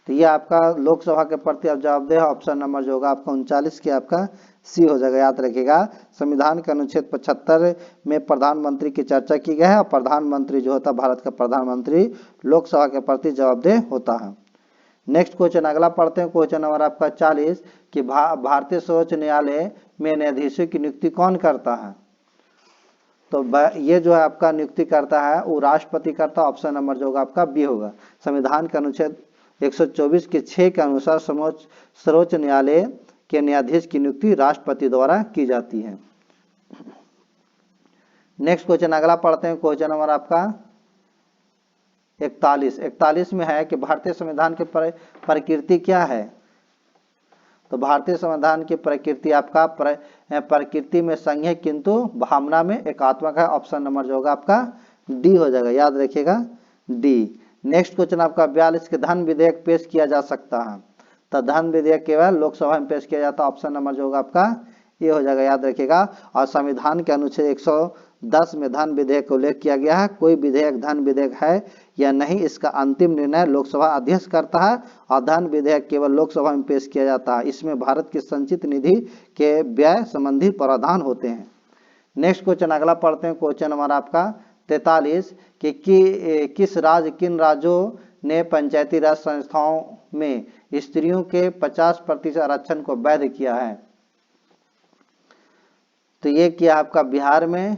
तो ये आपका लोकसभा के प्रति अब जवाबदेह। ऑप्शन नंबर जो होगा आपका 39 के आपका सी हो जाएगा, याद रखिएगा। संविधान के अनुच्छेद 75 में प्रधानमंत्री की चर्चा की गई है और प्रधानमंत्री जो होता है भारत का प्रधानमंत्री लोकसभा के प्रति जवाबदेह होता है। नेक्स्ट क्वेश्चन अगला पढ़ते हैं, क्वेश्चन नंबर आपका 40 कि भारतीय सर्वोच्च न्यायालय में न्यायाधीशों की नियुक्ति कौन करता है। तो ये जो है आपका नियुक्ति करता है वो राष्ट्रपति करता है। ऑप्शन नंबर जो होगा आपका बी होगा। संविधान के अनुच्छेद 124 के 6 के अनुसार सर्वोच्च न्यायालय के न्यायाधीश की नियुक्ति राष्ट्रपति द्वारा की जाती है। नेक्स्ट क्वेश्चन अगला पढ़ते हैं, क्वेश्चन नंबर आपका 41 में है कि भारतीय संविधान की प्रकृति क्या है। तो भारतीय संविधान की प्रकृति आपका प्रकृति में संघ है किंतु भावना में एकात्मक है। ऑप्शन नंबर जो होगा आपका डी हो जाएगा, याद रखिएगा डी। नेक्स्ट क्वेश्चन आपका 42 के धन विधेयक पेश किया जा सकता है। तो धन विधेयक केवल लोकसभा में पेश किया जाता है। ऑप्शन नंबर जो होगा आपका ये हो जाएगा, याद रखिएगा। और संविधान के अनुच्छेद 110 में धन विधेयक का उल्लेख किया गया है। कोई विधेयक धन विधेयक है या नहीं इसका अंतिम निर्णय लोकसभा अध्यक्ष करता है और धन विधेयक केवल लोकसभा में पेश किया जाता है। इसमें भारत की संचित निधि के व्यय संबंधी प्रावधान होते हैं। नेक्स्ट क्वेश्चन अगला पढ़ते हैं, क्वेश्चन नंबर आपका 43 कि किन राज्यों ने पंचायती राज संस्थाओं में स्त्रियों के 50% आरक्षण को वैध किया है। तो ये किया आपका बिहार में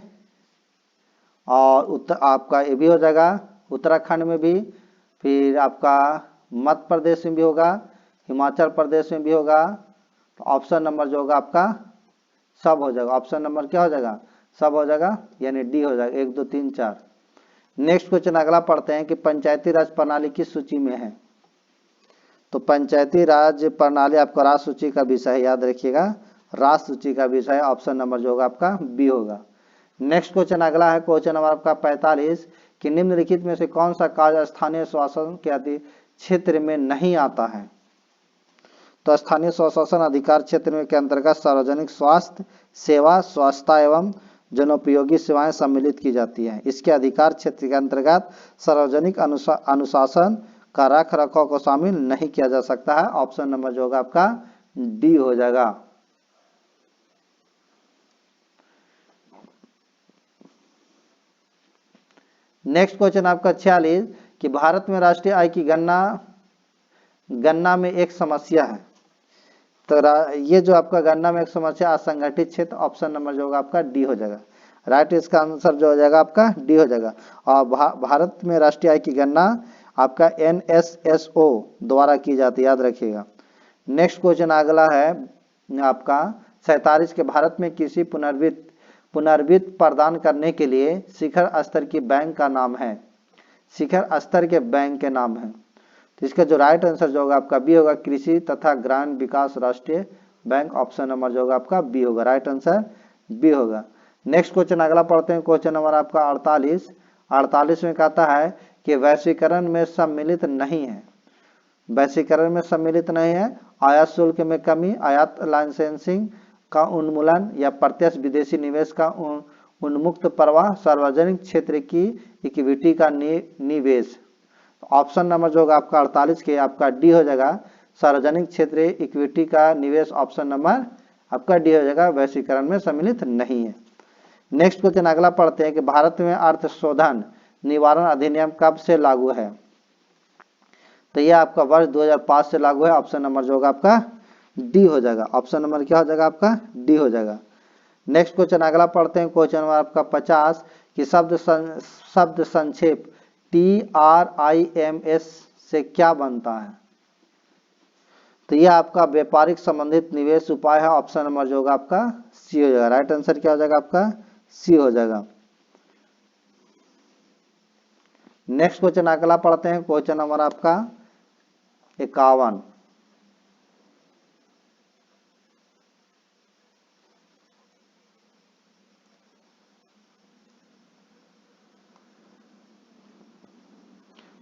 और आपका ये भी हो जाएगा उत्तराखंड में भी, फिर आपका मध्य प्रदेश में भी होगा, हिमाचल प्रदेश में भी होगा। तो ऑप्शन नंबर जो होगा आपका सब हो जाएगा। ऑप्शन नंबर क्या हो जाएगा, सब हो जाएगा, यानी डी हो जाएगा। 1 2 3 4। नेक्स्ट क्वेश्चन अगला पढ़ते हैं कि पंचायती राज प्रणाली किस सूची में है। तो पंचायती राज प्रणाली आपका राष्ट्र सूची का विषय है, याद रखिएगा राष्ट्र सूची का विषय। ऑप्शन नंबर जो होगा आपका बी होगा। नेक्स्ट क्वेश्चन अगला है, क्वेश्चन नंबर आपका 45 कि निम्नलिखित में से कौन सा कार्य स्थानीय स्वशासन के क्षेत्र में नहीं आता है। तो स्थानीय स्वशासन अधिकार क्षेत्र के अंतर्गत सार्वजनिक स्वास्थ्य सेवा, स्वच्छता एवं जनोपयोगी सेवाएं सम्मिलित की जाती हैं। इसके अधिकार क्षेत्र के अंतर्गत सार्वजनिक अनुशासन का रख रखाव को शामिल नहीं किया जा सकता है। ऑप्शन नंबर जो होगा आपका डी हो जाएगा। नेक्स्ट क्वेश्चन आपका 46 कि भारत में राष्ट्रीय आय की गणना में एक समस्या है। तो ये जो आपका गणना में एक समस्या असंगठित क्षेत्र, ऑप्शन नंबर जो होगा आपका डी हो जाएगा। राइट, इसका आंसर जो हो जाएगा आपका डी हो जाएगा। और भारत में राष्ट्रीय आय की गणना आपका NSSO द्वारा की जाती है, याद रखिएगा। नेक्स्ट क्वेश्चन अगला है आपका 47 के भारत में कृषि पुनर्वित्त प्रदान करने के लिए शिखर स्तर की बैंक का नाम है। शिखर स्तर के बैंक के नाम है, तो इसका जो राइट आंसर जो होगा आपका बी होगा, कृषि तथा ग्रामीण विकास राष्ट्रीय बैंक। ऑप्शन नंबर जो होगा आपका बी होगा, राइट आंसर बी होगा। नेक्स्ट क्वेश्चन अगला पढ़ते हैं, क्वेश्चन नंबर आपका 48 में कहता है कि वैश्वीकरण में सम्मिलित नहीं है। वैश्वीकरण में सम्मिलित नहीं है आयात शुल्क में कमी, आयात लाइसेंसिंग का उन्मूलन या प्रत्यक्ष विदेशी निवेश का उन्मुक्त प्रवाह, सार्वजनिक क्षेत्र की इक्विटी का निवेश। ऑप्शन नंबर जो होगा आपका 48 के आपका डी हो जाएगा, सार्वजनिक क्षेत्र इक्विटी का निवेश। ऑप्शन नंबर आपका डी हो जाएगा, वैश्वीकरण में सम्मिलित नहीं है। नेक्स्ट क्वेश्चन अगला पढ़ते हैं कि भारत में अर्थ शोधन निवारण अधिनियम कब से लागू है। तो यह आपका वर्ष 2005 से लागू है। ऑप्शन नंबर जो होगा आपका डी हो जाएगा। ऑप्शन नंबर क्या हो जाएगा आपका डी हो जाएगा। नेक्स्ट क्वेश्चन अगला पढ़ते हैं, क्वेश्चन नंबर आपका 50 कि शब्द संक्षेप TRIMS से क्या बनता है। तो यह आपका व्यापारिक संबंधित निवेश उपाय है। ऑप्शन नंबर जो होगा आपका सी हो जाएगा, राइट आंसर क्या हो जाएगा आपका सी हो जाएगा। नेक्स्ट क्वेश्चन अगला पढ़ते हैं, क्वेश्चन नंबर आपका 51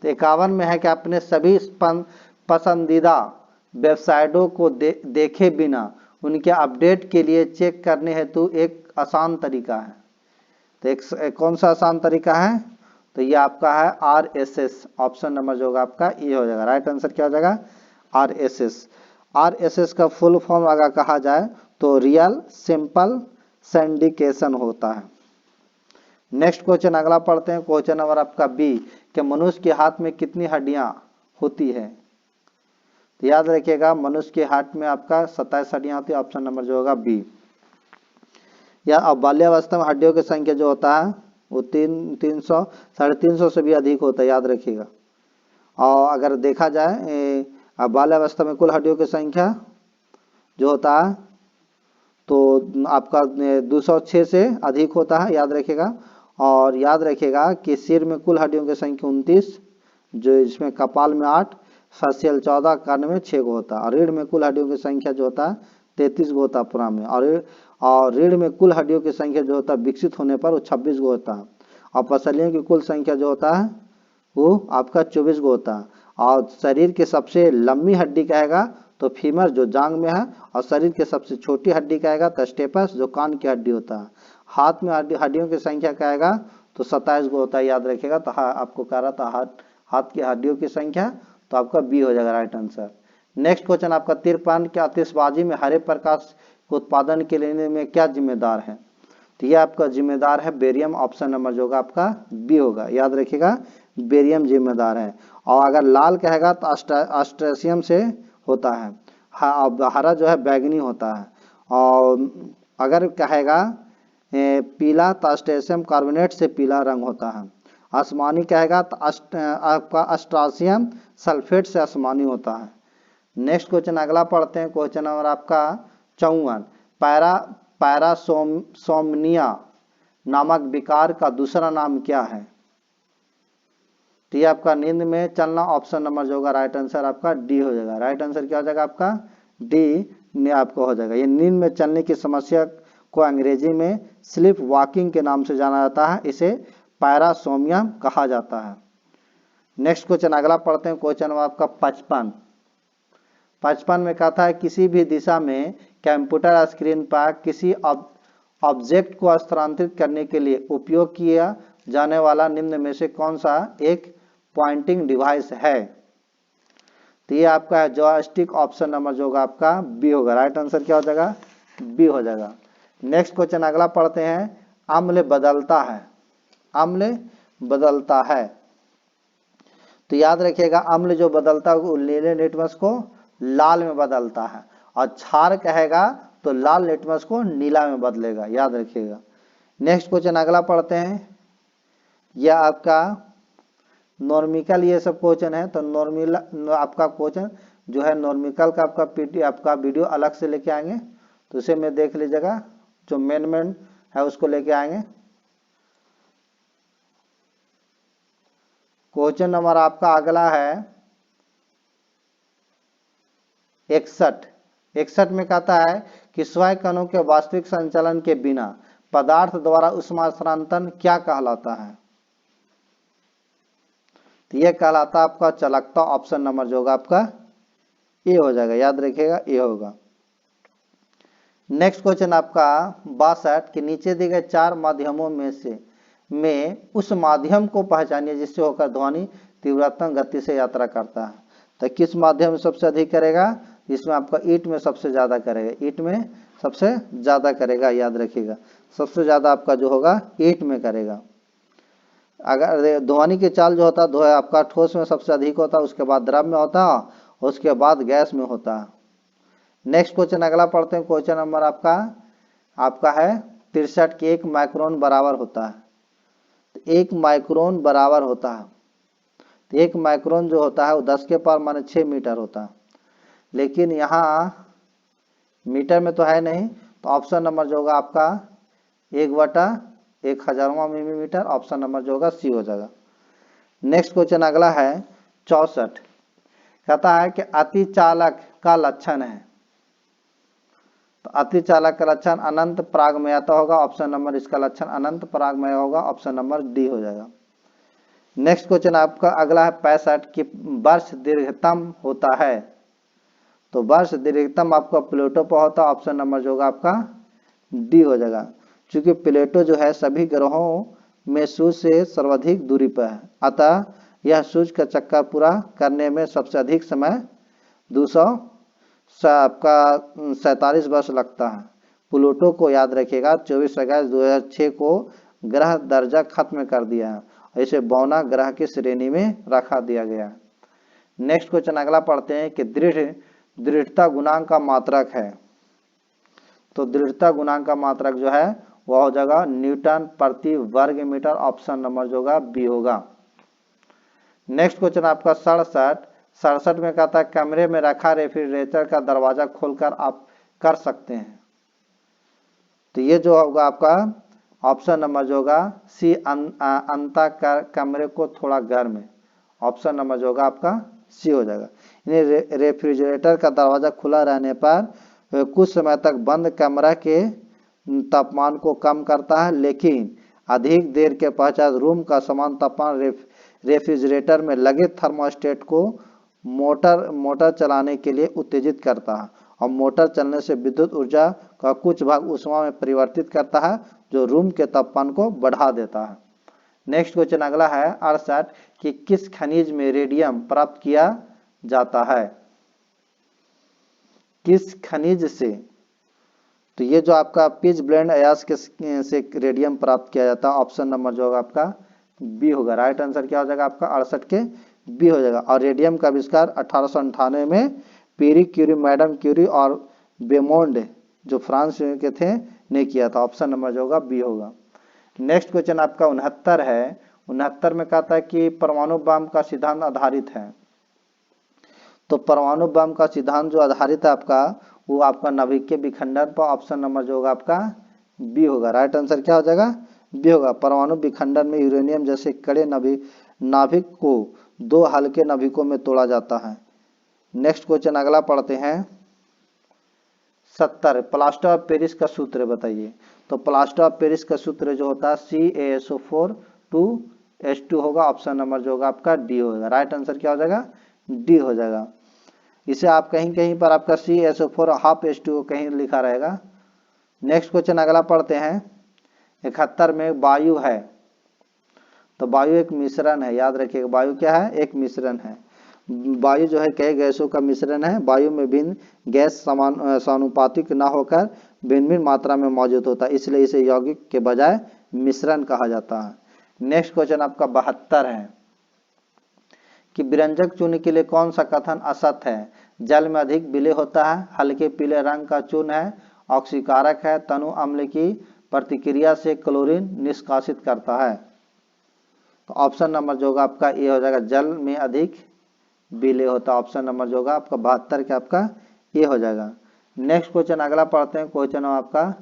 तो 51 में है कि अपने सभी पसंदीदा वेबसाइटों को देखे बिना उनके अपडेट के लिए चेक करने हेतु एक आसान तरीका है। तो एक कौन सा आसान तरीका है, तो ये आपका है RSS। ऑप्शन नंबर जो होगा आपका ये हो जाएगा, राइट आंसर क्या हो जाएगा RSS। RSS का फुल फॉर्म अगर कहा जाए तो रियल सिंपल सिंडिकेशन होता है। नेक्स्ट क्वेश्चन अगला पढ़ते हैं, क्वेश्चन नंबर आपका बी कि मनुष्य के हाथ में कितनी हड्डियां होती है। तो याद रखिएगा मनुष्य के हाथ में आपका 27 हड्डियां होती है। ऑप्शन नंबर जो होगा बी। या अब बाल्यावस्था में हड्डियों की संख्या जो होता है वो 300 350 से भी अधिक होता है, याद रखिएगा। और अगर देखा जाए अब बाल्यावस्था में कुल हड्डियों की संख्या जो होता है तो आपका 206 से अधिक होता है, याद रखिएगा। और याद रखिएगा कि सिर में कुल हड्डियों की संख्या 29, जो इसमें कपाल में 8, फेशियल 14, कान में 6 गो होता है। और रीढ़ में कुल हड्डियों की संख्या जो होता है 33 गो होता है पुरा में। और रीढ़ में कुल हड्डियों की संख्या जो होता है विकसित होने पर वो 26 गो होता है। और पसलियों की कुल संख्या जो होता है वो आपका 24 गो होता है। और शरीर की सबसे लंबी हड्डी कहेगा तो फीमर जो जांग में है, और शरीर की सबसे छोटी हड्डी कहेगा तो स्टेपस जो कान की हड्डी होता है। हाथ में हड्डियों की संख्या कहेगा तो 27 गो होता है, याद रखिएगा। तो आपको कह रहा था हाथ की हड्डियों की संख्या, तो आपका बी हो जाएगा, राइट आंसर। नेक्स्ट क्वेश्चन आपका 53 के आतिशबाजी में हरे प्रकाश के उत्पादन के लेने में क्या जिम्मेदार है। तो यह आपका जिम्मेदार है बेरियम। ऑप्शन नंबर जो होगा आपका बी होगा, याद रखिएगा बेरियम जिम्मेदार है। और अगर लाल कहेगा तो अस्ट्रेशियम से होता है, हरा जो है बैगनी होता है। और अगर कहेगा पीला तो अस्ट्रेशियम कार्बोनेट से पीला रंग होता है। आसमानी कहेगा तो आपका अस्ट्राशियम सल्फेट से आसमानी होता है। नेक्स्ट क्वेश्चन अगला पढ़ते हैं, क्वेश्चन नंबर आपका 54 पैरासोमनिया नामक विकार का दूसरा नाम क्या है। तो ये आपका नींद में चलना। ऑप्शन नंबर जो होगा राइट आंसर आपका डी हो जाएगा, राइट आंसर क्या हो जाएगा आपका डी आपको हो जाएगा। ये नींद में चलने की समस्या को अंग्रेजी में स्लीप वॉकिंग के नाम से जाना जाता है, इसे पैरासोमिया कहा जाता है। नेक्स्ट क्वेश्चन अगला पढ़ते हैं, क्वेश्चन नंबर आपका 55 में कहता है किसी भी दिशा में कंप्यूटर स्क्रीन पर किसी ऑब्जेक्ट को स्थानांतरित करने के लिए उपयोग किया जाने वाला निम्न में से कौन सा एक पॉइंटिंग डिवाइस है। तो ये आपका है जॉयस्टिक। ऑप्शन नंबर जो होगा आपका बी होगा, राइट आंसर क्या हो जाएगा बी हो जाएगा। नेक्स्ट क्वेश्चन अगला पढ़ते हैं, अम्ल बदलता है। अम्ल बदलता है। तो याद रखिएगा, अम्ल जो बदलता है वो नीले लिटमस को लाल में बदलता है, और क्षार कहेगा तो लाल लिटमस को नीला में बदलेगा, याद रखिएगा। नेक्स्ट क्वेश्चन अगला पढ़ते हैं। यह आपका नॉर्मिकल ये सब क्वेश्चन है, तो नॉर्मिल आपका क्वेश्चन जो है नॉर्मिकल का आपका वीडियो अलग से लेके आएंगे, तो उसे में देख लीजिएगा, जो मेन है उसको लेके आएंगे। क्वेश्चन नंबर आपका अगला है 61 में कहता है कि स्वयं कणों के वास्तविक संचालन के बिना पदार्थ द्वारा ऊष्मा स्थानांतरण क्या कहलाता है? तो यह कहलाता आपका चालकता। ऑप्शन नंबर जो होगा आपका ए हो जाएगा, याद रखिएगा ए होगा। नेक्स्ट क्वेश्चन आपका 62 के नीचे दिए गए 4 माध्यमों में उस माध्यम को पहचानिए जिससे होकर ध्वनि तीव्रतम गति से यात्रा करता है। तो किस माध्यम में सबसे अधिक करेगा? इसमें आपका ईंट में सबसे ज्यादा करेगा, ईंट में सबसे ज्यादा करेगा, याद रखिएगा। सबसे ज्यादा आपका जो होगा ईंट में करेगा। अगर ध्वनि की चाल जो होता है आपका ठोस में सबसे अधिक होता है, उसके बाद द्रव में होता है, उसके बाद गैस में होता है। नेक्स्ट क्वेश्चन अगला पढ़ते हैं। क्वेश्चन नंबर आपका है 63 के 1 माइक्रोन बराबर होता है। तो 1 माइक्रोन बराबर होता है, तो 1 माइक्रोन जो होता है वो 10 के पावर माने 6 मीटर होता है, लेकिन यहाँ मीटर में तो है नहीं, तो ऑप्शन नंबर जो होगा आपका 1/1000वां मिलीमीटर, ऑप्शन नंबर जो होगा सी हो जाएगा। नेक्स्ट क्वेश्चन अगला है 64, कहता है कि अतिचालक का लक्षण है। तो अतिचालक का लक्षण अनंत परागमयता होगा, ऑप्शन नंबर इसका लक्षण अनंत परागमय होगा, ऑप्शन नंबर डी हो जाएगा। नेक्स्ट क्वेश्चन आपका अगला है 65 कि वर्ष दीर्घतम होता है। तो वर्ष दीर्घतम आपका प्लेटो पर होता है, ऑप्शन नंबर जो होगा आपका डी हो जाएगा। क्योंकि प्लेटो जो है सभी ग्रहों में सूर्य से सर्वाधिक दूरी पर है, अतः यह सूर्य का चक्कर पूरा करने में सबसे अधिक समय 247 वर्ष लगता है। प्लूटो को याद रखिएगा 24 अगस्त 2006 को ग्रह दर्जा खत्म कर दिया है, इसे बौना ग्रह की श्रेणी में रखा दिया गया। नेक्स्ट क्वेश्चन अगला पढ़ते हैं कि दृढ़ता गुणांक का मात्रक है। तो दृढ़ता गुणांक का मात्रक जो है वह हो जाएगा न्यूटन प्रति वर्ग मीटर, ऑप्शन नंबर जो होगा बी होगा। नेक्स्ट क्वेश्चन आपका 67 में कहता है कमरे में रखा रेफ्रिजरेटर का दरवाजा खोलकर आप कर सकते हैं। तो ये जो होगा आपका ऑप्शन नंबर जो होगा सी, अंता कर कमरे को थोड़ा गर्म है, ऑप्शन नंबर जो होगा आपका सी हो जाएगा। रेफ्रिजरेटर का दरवाजा खुला रहने पर कुछ समय तक बंद कमरा के तापमान को कम करता है, लेकिन अधिक देर के पश्चात रूम का समान तापमान रेफ्रिजरेटर में लगे थर्मोस्टेट को मोटर चलाने के लिए उत्तेजित करता है, और मोटर चलने से विद्युत ऊर्जा का कुछ भाग ऊष्मा में परिवर्तित करता है जो रूम के तापमान को बढ़ा देता है। नेक्स्ट क्वेश्चन अगला है 68 कि किस खनिज में रेडियम प्राप्त किया जाता है? किस खनिज से? तो ये जो आपका पिच ब्लेंड अयास्क से रेडियम प्राप्त किया जाता है, ऑप्शन नंबर जो होगा आपका बी होगा। राइट आंसर क्या हो जाएगा आपका 68 के बी हो जाएगा। और रेडियम का आविष्कार 1898 में पीरी क्यूरी, मैडम क्यूरी और बेमोंड जो फ्रांस के थे ने किया था, ऑप्शन नंबर जो होगा बी होगा। नेक्स्ट क्वेश्चन आपका 69 है। 69 में कहता है कि परमाणु बम का सिद्धांत आधारित है। तो परमाणु बम का सिद्धांत जो आधारित है आपका वो आपका नाभिक के विखंडन पर, ऑप्शन नंबर जो होगा आपका बी होगा। राइट आंसर क्या हो जाएगा बी होगा। परमाणु विखंडन में यूरेनियम जैसे कड़े नाभिक को 2 हल्के नाभिकों में तोड़ा जाता है। नेक्स्ट क्वेश्चन अगला पढ़ते हैं 70 प्लास्टर ऑफ पेरिस का सूत्र बताइए। तो प्लास्टर ऑफ पेरिस का सूत्र जो होता है CaSO4 2H2 होगा, ऑप्शन नंबर जो होगा आपका डी होगा। राइट आंसर क्या हो जाएगा डी हो जाएगा। इसे आप कहीं पर आपका CaSO4 हाफ H2O कहीं लिखा रहेगा। नेक्स्ट क्वेश्चन अगला पढ़ते हैं 71 में वायु है। तो वायु एक मिश्रण है, याद रखिएगा वायु क्या है एक मिश्रण है। वायु जो है कई गैसों का मिश्रण है। वायु में भिन्न गैस समानुपातिक न होकर भिन्न भिन्न मात्रा में मौजूद होता है, इसलिए इसे यौगिक के बजाय मिश्रण कहा जाता है। नेक्स्ट क्वेश्चन आपका 72 है कि व्यंजक चूर्ण के लिए कौन सा कथन असत्य है? जल में अधिक विलय होता है, हल्के पीले रंग का चूर्ण है, ऑक्सीकारक है, तनु अम्ल की प्रतिक्रिया से क्लोरीन निष्कासित करता है। तो ऑप्शन नंबर जो होगा आपका ए हो जाएगा, जल में अधिक विलय होता है। ऑप्शन नंबर जो होगा आपका 72 के आपका ए हो जाएगा। नेक्स्ट क्वेश्चन अगला पढ़ते हैं, क्वेश्चन आपका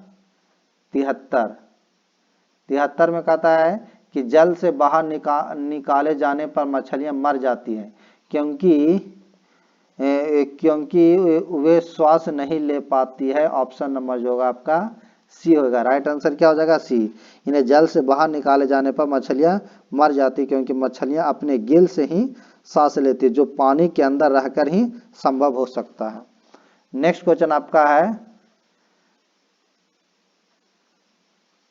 73 में कहता है कि जल से बाहर निकाले जाने पर मछलियां मर जाती हैं क्योंकि वे श्वास नहीं ले पाती है। ऑप्शन नंबर जो होगा आपका सी होगा। राइट आंसर क्या हो जाएगा? सी। इन्हें जल से बाहर निकाले जाने पर मछलियां मर जाती क्योंकि मछलियां अपने गिल से ही सांस लेती है, जो पानी के अंदर रहकर ही संभव हो सकता है। नेक्स्ट क्वेश्चन आपका है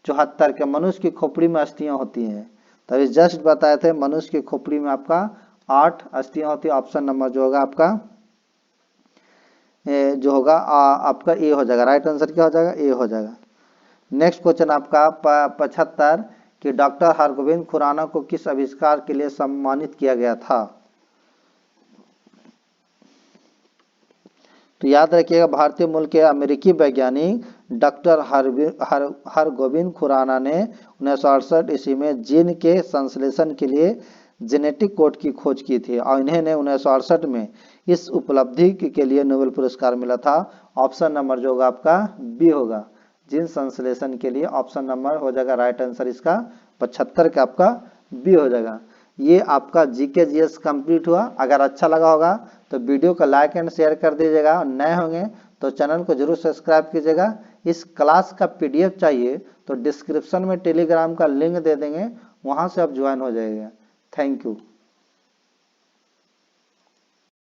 74 के, मनुष्य की खोपड़ी में अस्थियां होती हैं। तभी जस्ट बताए थे मनुष्य की खोपड़ी में आपका 8 अस्थियां होती है। ऑप्शन नंबर जो होगा आपका जो होगा आपका ए हो जाएगा। राइट आंसर क्या हो जाएगा? ए हो जाएगा। नेक्स्ट क्वेश्चन आपका 75 कि डॉक्टर हरगोविंद खुराना को किस आविष्कार के लिए सम्मानित किया गया था? तो याद रखिएगा, भारतीय मूल के अमेरिकी वैज्ञानिक डॉक्टर हरगोविंद खुराना ने 1968 ईस्वी में जीन के संश्लेषण के लिए जेनेटिक कोड की खोज की थी और इन्हें 1968 में इस उपलब्धि के लिए नोबेल पुरस्कार मिला था। ऑप्शन नंबर जो होगा आपका बी होगा, जीन संश्लेषण के लिए। ऑप्शन नंबर हो जाएगा राइट आंसर इसका 75 का आपका बी हो जाएगा। ये आपका जीके जीएस कंप्लीट हुआ। अगर अच्छा लगा होगा तो वीडियो को लाइक एंड शेयर कर दीजिएगा। नए होंगे तो चैनल को जरूर सब्सक्राइब कीजिएगा। इस क्लास का पीडीएफ चाहिए तो डिस्क्रिप्शन में टेलीग्राम का लिंक दे देंगे, वहां से आप ज्वाइन हो जाइएगा। Thank you.